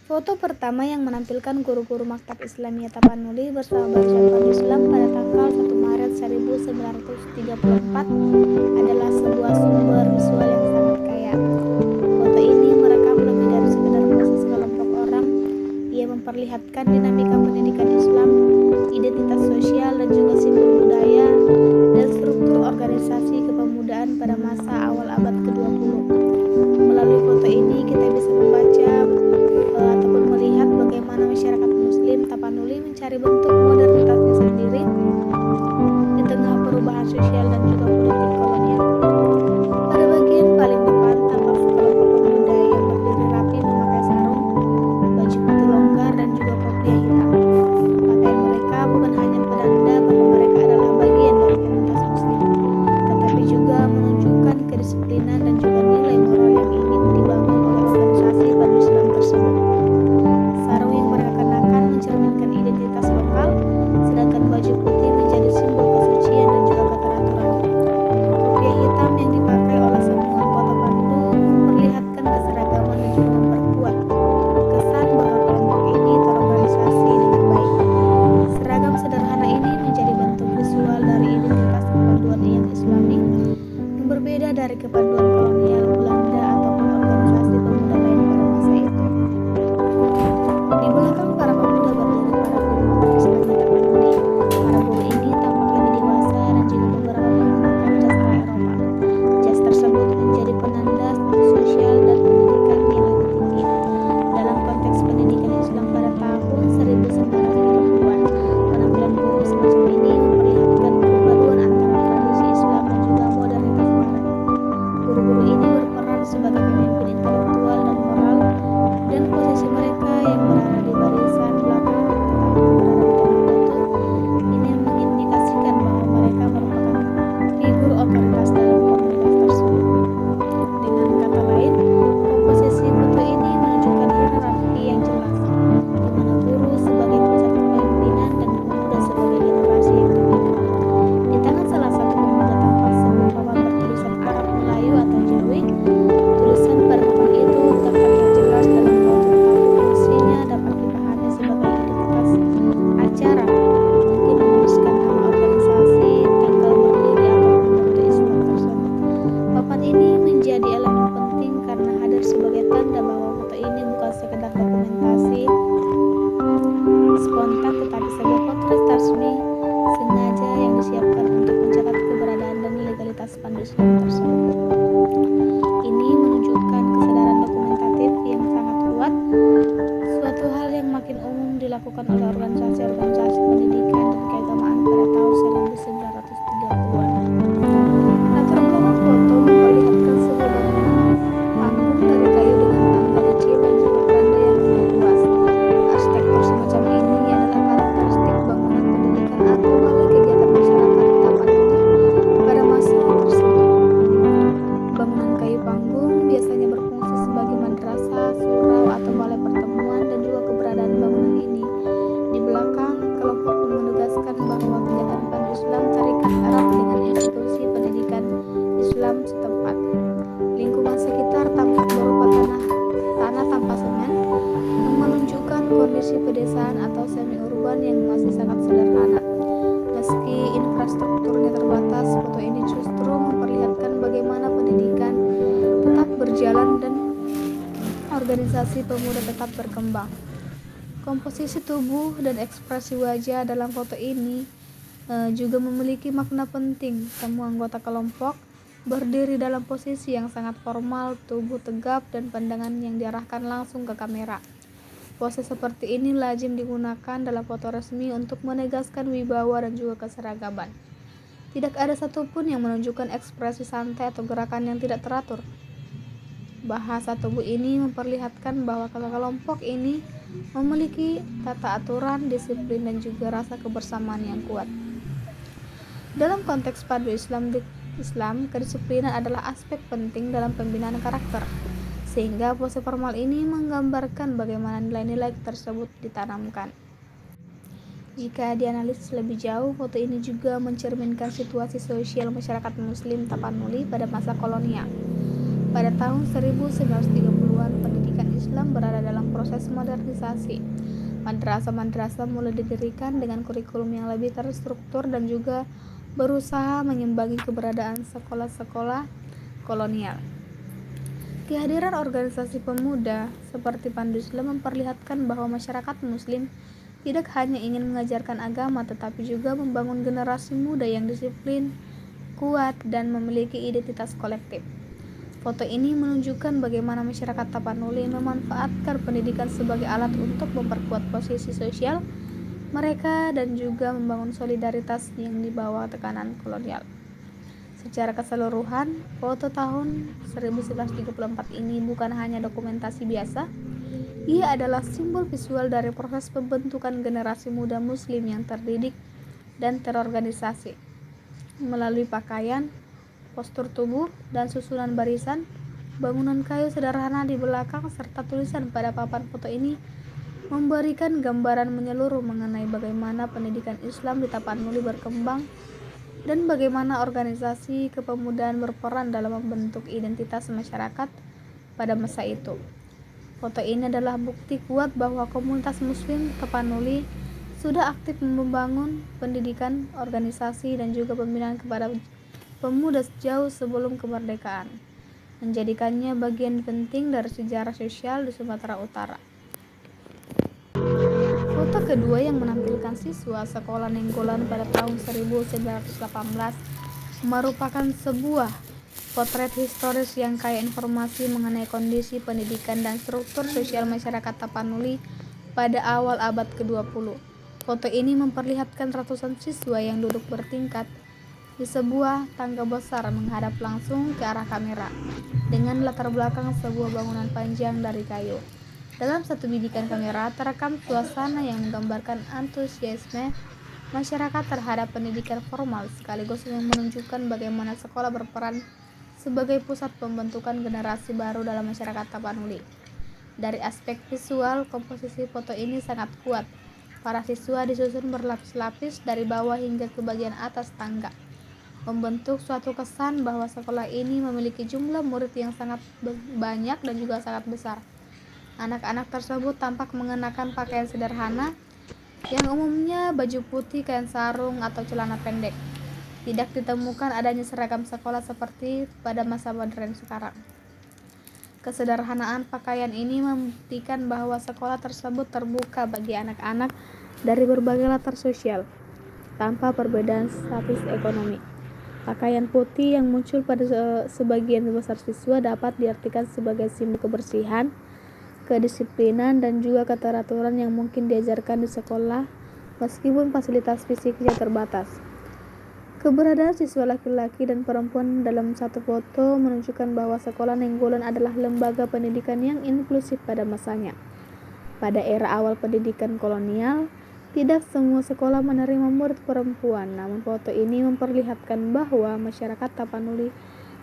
Foto pertama yang menampilkan guru-guru Maktab Islamiyah Tapanuli bersama barisan Pandu Islam pada tanggal 1 Maret 1934 adalah sebuah sumber visual yang sangat kaya. Foto ini merekam lebih dari sekedar pose sekelompok orang. Ia memperlihatkan dinamika pendidikan Islam, identitas sosial dan juga simbol budaya dan struktur organisasi kepemudaan pada masa awal abad ke-20. Melalui foto ini kita bisa membaca ataupun melihat bagaimana masyarakat muslim Tapanuli mencari bentuk modernitasnya sendiri di tengah perubahan sosial dan juga politik kolonial. Pada bagian paling depan tampak sekelompok pemuda yang berdiri rapi memakai sarung, baju putih longgar dan juga kopiah hitam. Pakaian mereka bukan hanya penanda bahwa mereka adalah bagian dari komunitas muslim, tetapi juga menunjukkan kedisiplinan dan juga nilai moral yang ingin dibangun oleh organisasi Pandu Islam tersebut. Sarung yang mereka kenakan mencerminkan identitas lokal, sedangkan baju putih menjadi simbol kesucian dan juga keteraturan. Kopiah hitam yang dipakai oleh semua anggota Pandu memperlihatkan keseragaman dan juga memperkuat kesan bahwa kelompok ini terorganisasi dengan baik. Seragam sederhana ini menjadi bentuk visual dari identitas kepanduan yang Islami yang berbeda dari kepanduan kolonial Belanda ataupun organisasi pemuda lain pada masa itu. Di belakang para pemuda berdiri para guru Maktab Islamiyah Tapanuli. Para guru ini tampak lebih dewasa dan juga beberapa menggunakan jas ala Eropa. Jas tersebut menjadi penanda status sosial dan pendidikan yang lebih tinggi. Dalam konteks pendidikan Islam pada tahun 1930-an, penampilan guru semacam ini memperlihatkan perpaduan antara tradisi Islam dan juga modernitas Barat. Guru-guru ini berperan sebagai pemimpin intelektual dan moral, dan posisi mereka yang berada di barisan belakang tetapi berada di tengah foto ini mengindikasikan bahwa mereka merupakan figur otoritas dalam komunitas tersebut. Dengan kata lain, komposisi foto ini menunjukkan hierarki yang jelas, di mana guru sebagai pusat kepemimpinan dan pemuda sebagai generasi yang dibina. Di tangan salah satu pemuda tampak sebuah papan bertulisan Arab Melayu atau Jawi. Tulisan pada papan itu tak terlihat jelas dalam foto, tetapi isinya dapat dipahami sebagai identitas acara, mungkin menuliskan nama organisasi, tanggal berdiri ataupun motto Islam tersebut. Papan ini menjadi elemen penting karena hadir sebagai tanda bahwa foto ini bukan sekedar dokumentasi spontan tetapi sebuah potret resmi sengaja yang disiapkan untuk mencatat keberadaan dan legalitas Pandu Islam tersebut. Ini menunjukkan kesadaran dokumentatif yang sangat kuat, suatu hal yang makin umum dilakukan oleh organisasi-organisasi pendidikan dan keagamaan pada tahun 1930-an. Latar belakang foto memperlihatkan sebuah bangunan panggung dari kayu dengan tangga kecil dan juga veranda yang cukup luas. Arsitektur semacam ini adalah karakteristik bangunan pendidikan atau balai kegiatan masyarakat Tapanuli pada masa tersebut. Bangunan kayu panggung biasanya berfungsi sebagai madrasah, surau atau balai pertemuan, dan juga keberadaan bangunan ini di belakang kelompok menegaskan bahwa kegiatan Pandu Islam terikat erat dengan institusi pendidikan Islam setempat. Lingkungan sekitar tampak berupa tanah tanpa semen yang menunjukkan kondisi pedesaan atau semi-urban yang masih sangat sederhana. Meski infrastrukturnya terbatas, foto ini justru memperlihatkan bagaimana pendidikan tetap berjalan dan organisasi pemuda tetap berkembang. Komposisi tubuh dan ekspresi wajah dalam foto ini juga memiliki makna penting. Semua anggota kelompok berdiri dalam posisi yang sangat formal, tubuh tegap dan pandangan yang diarahkan langsung ke kamera. Pose seperti ini lazim digunakan dalam foto resmi untuk menegaskan wibawa dan juga keseragaman. Tidak ada satupun yang menunjukkan ekspresi santai atau gerakan yang tidak teratur. Bahasa tubuh ini memperlihatkan bahwa kelompok ini memiliki tata aturan, disiplin dan juga rasa kebersamaan yang kuat. Dalam konteks Pandu Islam, kedisiplinan adalah aspek penting dalam pembinaan karakter, sehingga pose formal ini menggambarkan bagaimana nilai-nilai tersebut ditanamkan. Jika dianalisis lebih jauh, foto ini juga mencerminkan situasi sosial masyarakat Muslim Tapanuli pada masa kolonial. Pada tahun 1930-an, pendidikan Islam Islam berada dalam proses modernisasi. Madrasah-madrasah mulai didirikan dengan kurikulum yang lebih terstruktur dan juga berusaha mengimbangi keberadaan sekolah-sekolah kolonial. Kehadiran organisasi pemuda seperti Pandu Islam memperlihatkan bahwa masyarakat Muslim tidak hanya ingin mengajarkan agama, tetapi juga membangun generasi muda yang disiplin, kuat, dan memiliki identitas kolektif. Foto ini menunjukkan bagaimana masyarakat Tapanuli memanfaatkan pendidikan sebagai alat untuk memperkuat posisi sosial mereka dan juga membangun solidaritas yang di bawah tekanan kolonial. Secara keseluruhan, foto tahun 1934 ini bukan hanya dokumentasi biasa, ia adalah simbol visual dari proses pembentukan generasi muda Muslim yang terdidik dan terorganisasi. Melalui pakaian, postur tubuh, dan susunan barisan, bangunan kayu sederhana di belakang serta tulisan pada papan foto ini memberikan gambaran menyeluruh mengenai bagaimana pendidikan Islam di Tapanuli berkembang dan bagaimana organisasi kepemudaan berperan dalam membentuk identitas masyarakat pada masa itu. Foto ini adalah bukti kuat bahwa komunitas Muslim Tapanuli sudah aktif membangun pendidikan, organisasi, dan juga pembinaan kepada pemuda jauh sebelum kemerdekaan, menjadikannya bagian penting dari sejarah sosial di Sumatera Utara. Foto kedua yang menampilkan siswa sekolah Nenggolan pada tahun 1918 merupakan sebuah potret historis yang kaya informasi mengenai kondisi pendidikan dan struktur sosial masyarakat Tapanuli pada awal abad ke-20. Foto ini memperlihatkan ratusan siswa yang duduk bertingkat di sebuah tangga besar menghadap langsung ke arah kamera, dengan latar belakang sebuah bangunan panjang dari kayu. Dalam satu bidikan kamera terekam suasana yang menggambarkan antusiasme masyarakat terhadap pendidikan formal, sekaligus yang menunjukkan bagaimana sekolah berperan sebagai pusat pembentukan generasi baru dalam masyarakat Tapanuli. Dari aspek visual, komposisi foto ini sangat kuat. Para siswa disusun berlapis-lapis dari bawah hingga ke bagian atas tangga, membentuk suatu kesan bahwa sekolah ini memiliki jumlah murid yang sangat banyak dan juga sangat besar. Anak-anak tersebut tampak mengenakan pakaian sederhana, yang umumnya baju putih, kain sarung, atau celana pendek. Tidak ditemukan adanya seragam sekolah seperti pada masa modern sekarang. Kesederhanaan pakaian ini membuktikan bahwa sekolah tersebut terbuka bagi anak-anak dari berbagai latar sosial, tanpa perbedaan status ekonomi. Pakaian putih yang muncul pada sebagian besar siswa dapat diartikan sebagai simbol kebersihan, kedisiplinan, dan juga keteraturan yang mungkin diajarkan di sekolah meskipun fasilitas fisiknya terbatas. Keberadaan siswa laki-laki dan perempuan dalam satu foto menunjukkan bahwa sekolah Nenggolan adalah lembaga pendidikan yang inklusif pada masanya. Pada era awal pendidikan kolonial, tidak semua sekolah menerima murid perempuan, namun foto ini memperlihatkan bahwa masyarakat Tapanuli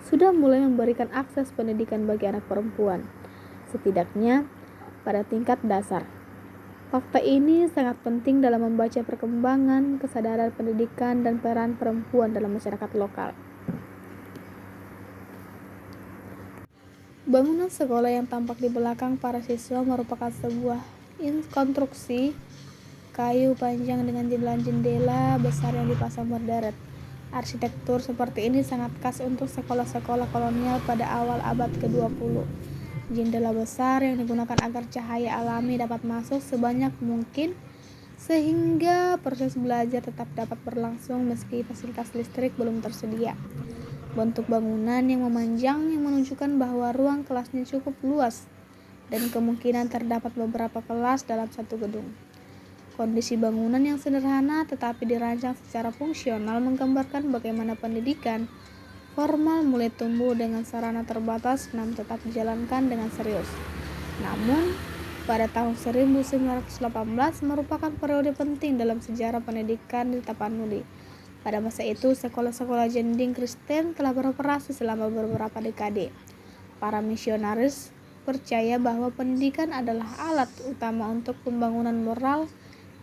sudah mulai memberikan akses pendidikan bagi anak perempuan, setidaknya pada tingkat dasar. Fakta ini sangat penting dalam membaca perkembangan kesadaran pendidikan dan peran perempuan dalam masyarakat lokal. Bangunan sekolah yang tampak di belakang para siswa merupakan sebuah konstruksi kayu panjang dengan jendela besar yang dipasang berderet. Arsitektur seperti ini sangat khas untuk sekolah-sekolah kolonial pada awal abad ke-20. Jendela besar yang digunakan agar cahaya alami dapat masuk sebanyak mungkin sehingga proses belajar tetap dapat berlangsung meski fasilitas listrik belum tersedia. Bentuk bangunan yang memanjang yang menunjukkan bahwa ruang kelasnya cukup luas dan kemungkinan terdapat beberapa kelas dalam satu gedung. Kondisi bangunan yang sederhana tetapi dirancang secara fungsional menggambarkan bagaimana pendidikan formal mulai tumbuh dengan sarana terbatas namun tetap dijalankan dengan serius. Namun, pada tahun 1918 merupakan periode penting dalam sejarah pendidikan di Tapanuli. Pada masa itu, sekolah-sekolah jending Kristen telah beroperasi selama beberapa dekade. Para misionaris percaya bahwa pendidikan adalah alat utama untuk pembangunan moral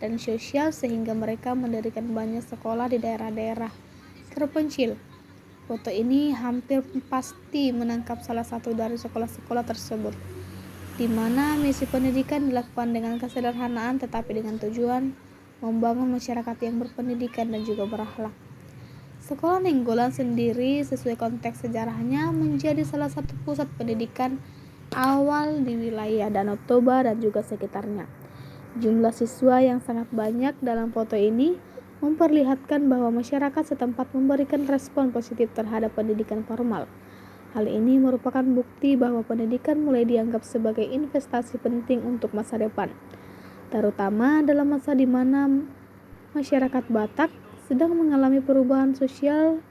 dan sosial sehingga mereka mendirikan banyak sekolah di daerah-daerah terpencil. Foto ini hampir pasti menangkap salah satu dari sekolah-sekolah tersebut. di mana misi pendidikan dilakukan dengan kesederhanaan tetapi dengan tujuan membangun masyarakat yang berpendidikan dan juga berakhlak. Sekolah Nenggolan sendiri sesuai konteks sejarahnya menjadi salah satu pusat pendidikan awal di wilayah Danau Toba dan juga sekitarnya. Jumlah siswa yang sangat banyak dalam foto ini memperlihatkan bahwa masyarakat setempat memberikan respon positif terhadap pendidikan formal. Hal ini merupakan bukti bahwa pendidikan mulai dianggap sebagai investasi penting untuk masa depan, terutama dalam masa di mana masyarakat Batak sedang mengalami perubahan sosial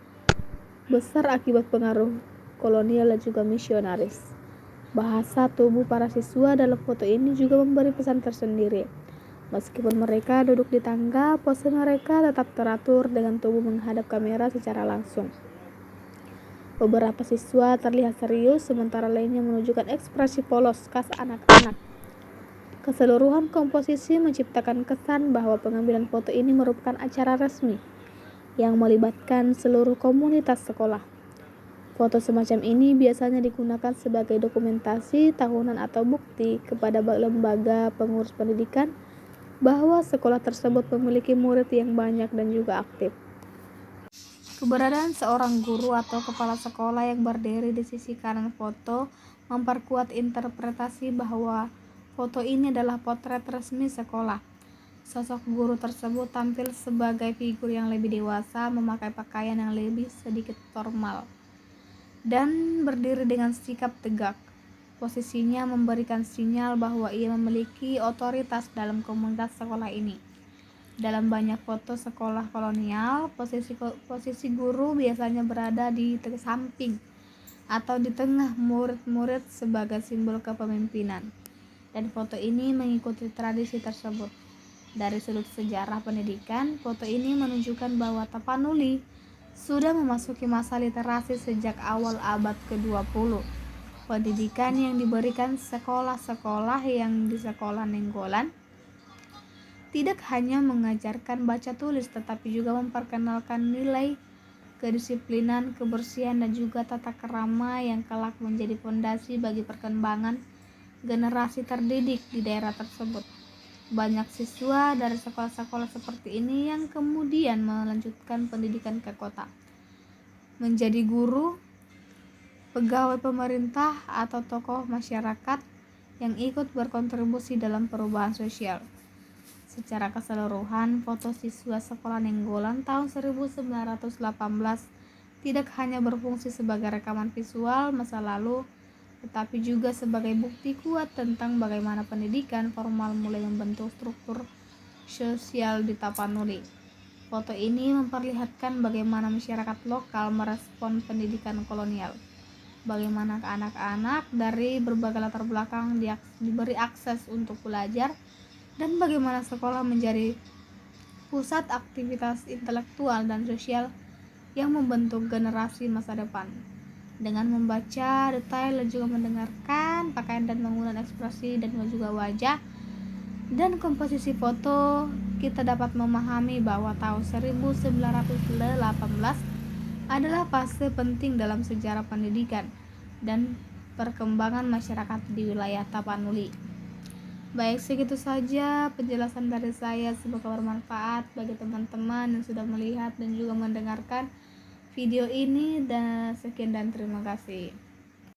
besar akibat pengaruh kolonial dan juga misionaris. Bahasa tubuh para siswa dalam foto ini juga memberi pesan tersendiri. Meskipun mereka duduk di tangga, pose mereka tetap teratur dengan tubuh menghadap kamera secara langsung. Beberapa siswa terlihat serius, sementara lainnya menunjukkan ekspresi polos khas anak-anak. Keseluruhan komposisi menciptakan kesan bahwa pengambilan foto ini merupakan acara resmi yang melibatkan seluruh komunitas sekolah. Foto semacam ini biasanya digunakan sebagai dokumentasi tahunan atau bukti kepada lembaga pengurus pendidikan bahwa sekolah tersebut memiliki murid yang banyak dan juga aktif. Keberadaan seorang guru atau kepala sekolah yang berdiri di sisi kanan foto memperkuat interpretasi bahwa foto ini adalah potret resmi sekolah. Sosok guru tersebut tampil sebagai figur yang lebih dewasa, memakai pakaian yang lebih sedikit formal, dan berdiri dengan sikap tegak. Posisinya memberikan sinyal bahwa ia memiliki otoritas dalam komunitas sekolah ini. Dalam banyak foto sekolah kolonial, posisi guru biasanya berada di samping atau di tengah murid-murid sebagai simbol kepemimpinan, dan foto ini mengikuti tradisi tersebut. Dari sudut sejarah pendidikan, foto ini menunjukkan bahwa Tapanuli sudah memasuki masa literasi sejak awal abad ke-20. Pendidikan yang diberikan sekolah-sekolah yang di Sekolah Nenggolan tidak hanya mengajarkan baca tulis, tetapi juga memperkenalkan nilai kedisiplinan, kebersihan, dan juga tata krama yang kelak menjadi fondasi bagi perkembangan generasi terdidik di daerah tersebut. Banyak siswa dari sekolah-sekolah seperti ini yang kemudian melanjutkan pendidikan ke kota, menjadi guru, pegawai pemerintah, atau tokoh masyarakat yang ikut berkontribusi dalam perubahan sosial. Secara keseluruhan, foto siswa Sekolah Nenggolan tahun 1918 tidak hanya berfungsi sebagai rekaman visual masa lalu, tetapi juga sebagai bukti kuat tentang bagaimana pendidikan formal mulai membentuk struktur sosial di Tapanuli. Foto ini memperlihatkan bagaimana masyarakat lokal merespon pendidikan kolonial, bagaimana anak-anak dari berbagai latar belakang diberi akses untuk belajar, dan bagaimana sekolah menjadi pusat aktivitas intelektual dan sosial yang membentuk generasi masa depan. Dengan membaca detail dan juga mendengarkan pakaian dan penggunaan ekspresi dan juga wajah dan komposisi foto, kita dapat memahami bahwa tahun 1918 adalah fase penting dalam sejarah pendidikan dan perkembangan masyarakat di wilayah Tapanuli. Baik, segitu saja penjelasan dari saya. Semoga bermanfaat bagi teman-teman yang sudah melihat dan juga mendengarkan video ini, dan sekian dan terima kasih.